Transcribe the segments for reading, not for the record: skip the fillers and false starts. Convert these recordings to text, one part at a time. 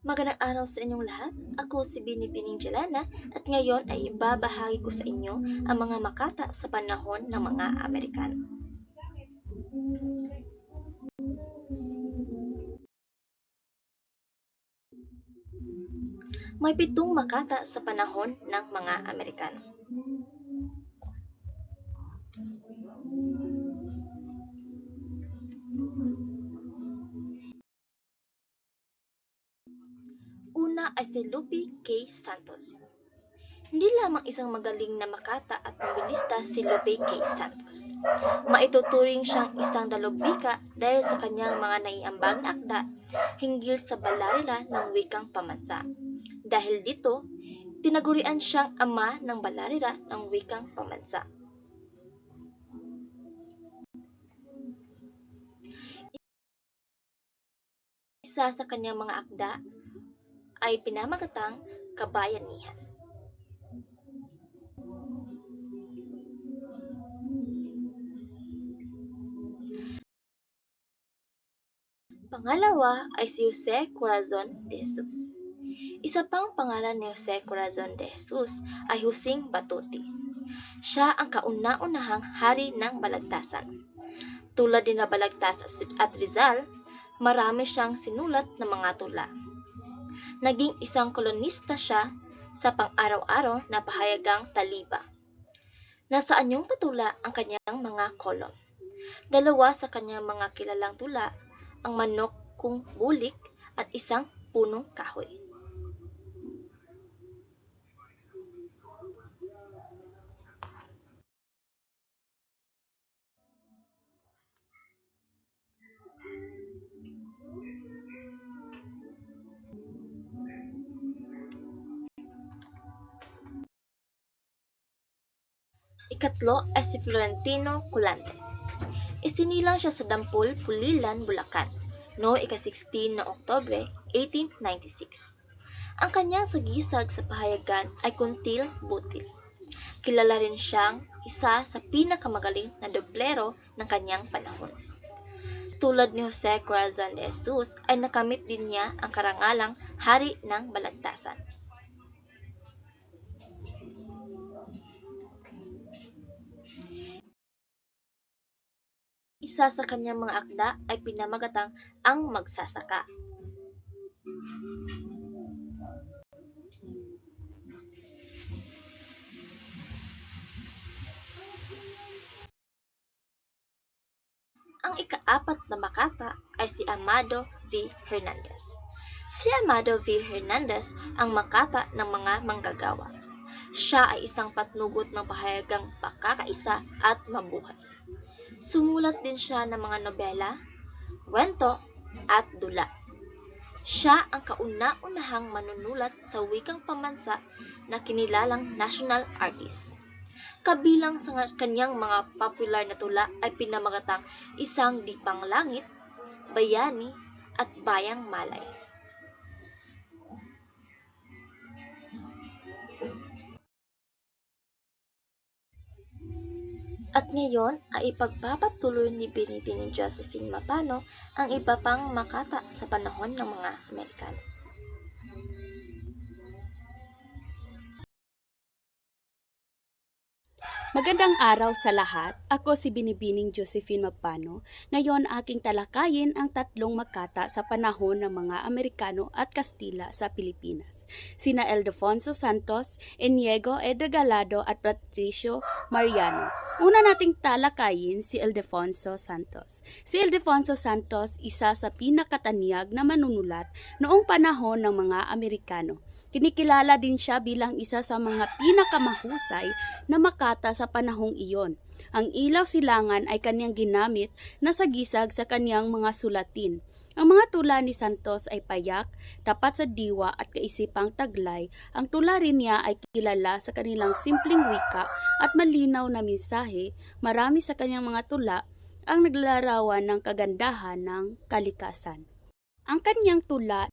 Magandang araw sa inyong lahat. Ako si Binibining Jelana at ngayon ay ibabahagi ko sa inyo ang mga makata sa panahon ng mga Amerikano. May 7 makata sa panahon ng mga Amerikano. Una ay si Lupe K. Santos. Hindi lamang isang magaling na makata at novelista si Lupe K. Santos. Maituturing siyang isang dalubhika dahil sa kanyang mga naiambag na akda hinggil sa balarila ng wikang pamansa. Dahil dito, tinagurian siyang ama ng balarila ng wikang pamansa. Isa sa kanyang mga akda ay pinamagatang Kabayanihan. Pangalawa ay si Jose Corazon de Jesus. Isa pang pangalan ni Jose Corazon de Jesus ay Husing Batuti. Siya ang kauna-unahang hari ng Balagtasan. Tulad din na Balagtas at Rizal, marami siyang sinulat na mga tula. Naging isang kolonista siya sa pang-araw-araw na pahayagang Taliba. Nasa anyong patula ang kanyang mga kolon. Dalawa sa kanyang mga kilalang tula, ang manok kung bulik at isang punong kahoy. Ikatlo ay si Florentino Colantes. Isinilang siya sa Dampol, Pulilan, Bulacan, noong ika-16 ng Oktubre 1896. Ang kanyang sagisag sa pahayagan ay kuntil-butil. Kilala rin siyang isa sa pinakamagaling na doblero ng kanyang panahon. Tulad ni Jose Corazon de Jesus ay nakamit din niya ang karangalang Hari ng Balagtasan. Isa sa kanyang mga akda ay pinamagatang Ang Magsasaka. Ang ika-4 na makata ay si Amado V. Hernandez. Si Amado V. Hernandez ang makata ng mga manggagawa. Siya ay isang patnugot ng pahayagang pakakaisa at mabuhay. Sumulat din siya ng mga nobela, kwento, at dula. Siya ang kauna-unahang manunulat sa wikang pamansa na kinilalang national artist. Kabilang sa kanyang mga popular na tula ay pinamagatang Isang Dipang Langit, Bayani, at Bayang Malay. At ngayon ay ipagpapatuloy ni Binibining Josephine Mapano ang iba pang makata sa panahon ng mga Amerikano. Magandang araw sa lahat. Ako si Binibining Josephine Mapano. Ngayon aking talakayin ang 3 makata sa panahon ng mga Amerikano at Kastila sa Pilipinas. Sina Ildefonso Santos, Iniego E. Regalado at Patricio Mariano. Una nating talakayin si Ildefonso Santos. Si Ildefonso Santos, isa sa pinakatanyag na manunulat noong panahon ng mga Amerikano. Kinikilala din siya bilang isa sa mga pinakamahusay na makata sa panahong iyon. Ang ilaw silangan ay kanyang ginamit na sagisag sa kanyang mga sulatin. Ang mga tula ni Santos ay payak, tapat sa diwa at kaisipang taglay. Ang tula rin niya ay kilala sa kanilang simpleng wika at malinaw na mensahe. Marami sa kanyang mga tula ang naglalarawan ng kagandahan ng kalikasan. Ang kanyang tula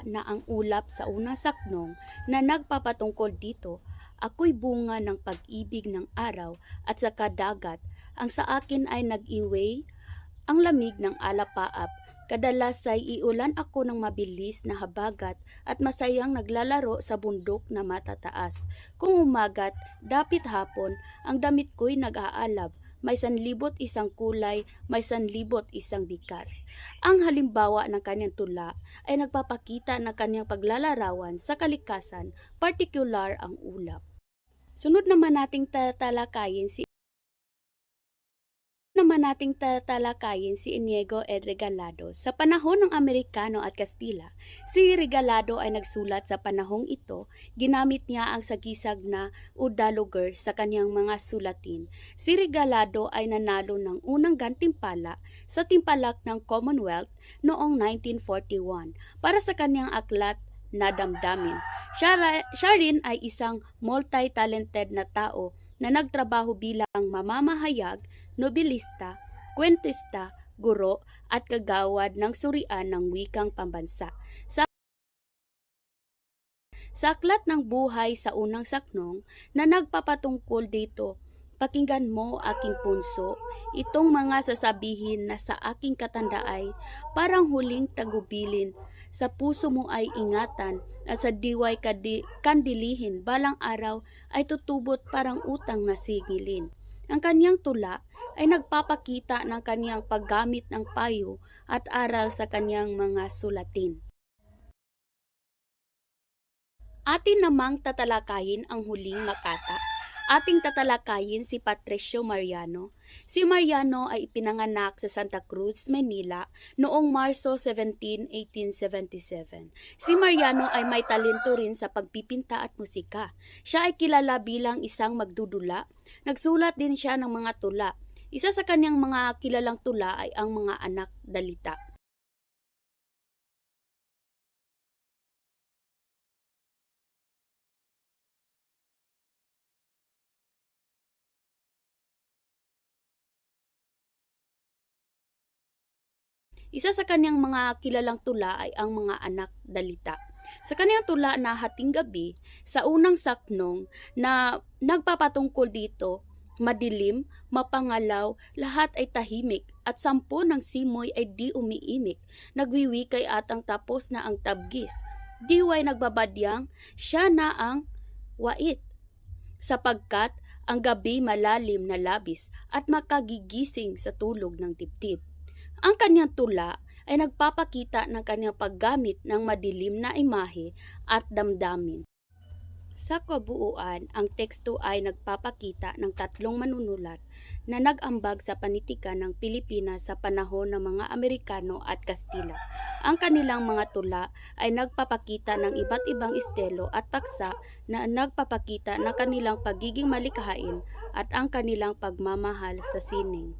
na ang ulap sa unang saknong na nagpapatungkol dito, ako'y bunga ng pag-ibig ng araw at sa kadagat, ang sa akin ay nag-iway, ang lamig ng alapaap. Kadalas ay iulan ako ng mabilis na habagat at masayang naglalaro sa bundok na matataas. Kung umagat, dapit hapon, ang damit ko'y nag-aalab. May 1,001 kulay, may 1,001 bikas. Ang halimbawa ng kanyang tula ay nagpapakita ng kanyang paglalarawan sa kalikasan, partikular ang ulap. Sunod naman nating tatalakayin si Inigo E. Regalado. Sa panahon ng Amerikano at Kastila, si Regalado ay nagsulat sa panahong ito. Ginamit niya ang sagisag na Udalogur sa kanyang mga sulatin. Si Regalado ay nanalo ng unang gantimpala sa timpalak ng Commonwealth noong 1941 para sa kanyang aklat na Damdamin. Siya rin ay isang multi-talented na tao na nagtrabaho bilang mamamahayag, nobilista, kwentista, guro at kagawad ng surian ng wikang pambansa. Sa aklat ng buhay sa unang saknong na nagpapatungkol dito, pakinggan mo aking punso, itong mga sasabihin na sa aking katanda ay parang huling tagubilin, sa puso mo ay ingatan at sa diway kandilihin, balang araw ay tutubot parang utang na sigilin. Ang kanyang tula ay nagpapakita ng kanyang paggamit ng payo at aral sa kanyang mga sulatin. Atin namang tatalakayin ang huling makata. Ating tatalakayin si Patricio Mariano. Si Mariano ay ipinanganak sa Santa Cruz, Manila noong Marso 17, 1877. Si Mariano ay may talento rin sa pagpipinta at musika. Siya ay kilala bilang isang magdudula. Nagsulat din siya ng mga tula. Isa sa kanyang mga kilalang tula ay ang mga anak dalita. Isa sa kanyang mga kilalang tula ay ang mga anak dalita. Sa kanyang tula na Hating Gabi, sa unang saknong na nagpapatungkol dito, madilim, mapangalaw, lahat ay tahimik at 10 ng simoy ay di umiimik. Nagwiwikay at ang tapos na ang tabgis. Diway nagbabadyang, siya na ang wait. Sapagkat ang gabi malalim na labis at makagigising sa tulog ng dibdib. Ang kanyang tula ay nagpapakita ng kanyang paggamit ng madilim na imahe at damdamin. Sa kabuuan, ang teksto ay nagpapakita ng 3 manunulat na nag-ambag sa panitikan ng Pilipinas sa panahon ng mga Amerikano at Kastila. Ang kanilang mga tula ay nagpapakita ng iba't ibang estilo at paksa na nagpapakita ng kanilang pagiging malikhain at ang kanilang pagmamahal sa sining.